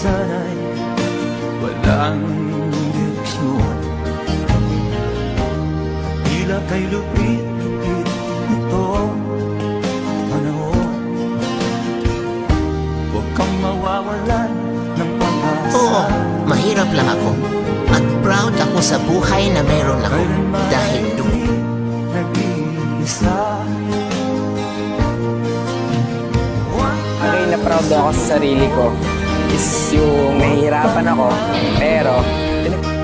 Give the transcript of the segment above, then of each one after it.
minsan'y walang direksyon, tila kay lupit-lupit itong panahon. Huwag kang mawawalan ng pag-asa. Oo, mahirap lang ako. At proud ako sa buhay na meron ako dahil doon. Nag-iisa. Ang na proud ako sa sarili ko is yung nahihirapan ako, pero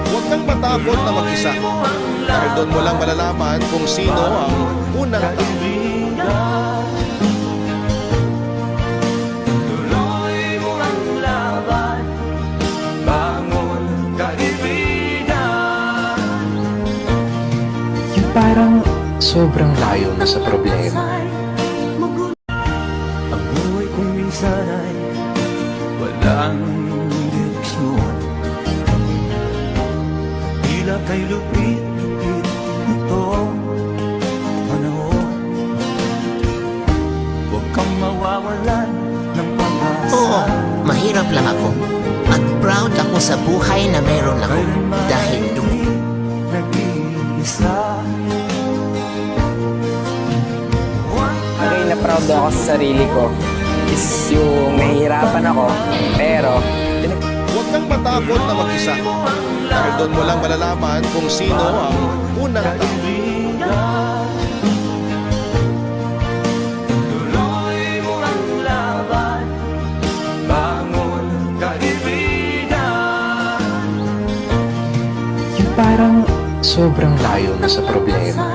Huwag kang matakot na mag-isa. Dahil doon mo lang malalaman kung sino ang unang tao. Tuloy mo ang laban, bangon kaibigan. Yung parang sobrang layo na sa problema. Ang buhay kong minsan ay walang direksyon, tila kay lupit-lupit itong panahon. Huwag kang mawawalan ng pag-asa. Oo, mahirap lang ako. At proud ako sa buhay na meron ako dahil doon. Nag-iisa. ang na proud ako sa sarili ko is yung nahihirapan ako, pero Huwag kang matakot na mag-isa. Dahil doon mo lang malalaman kung sino ang unang tao. Tuloy mo ang laban, bangon kaibigan. Yung parang sobrang layo na sa problema.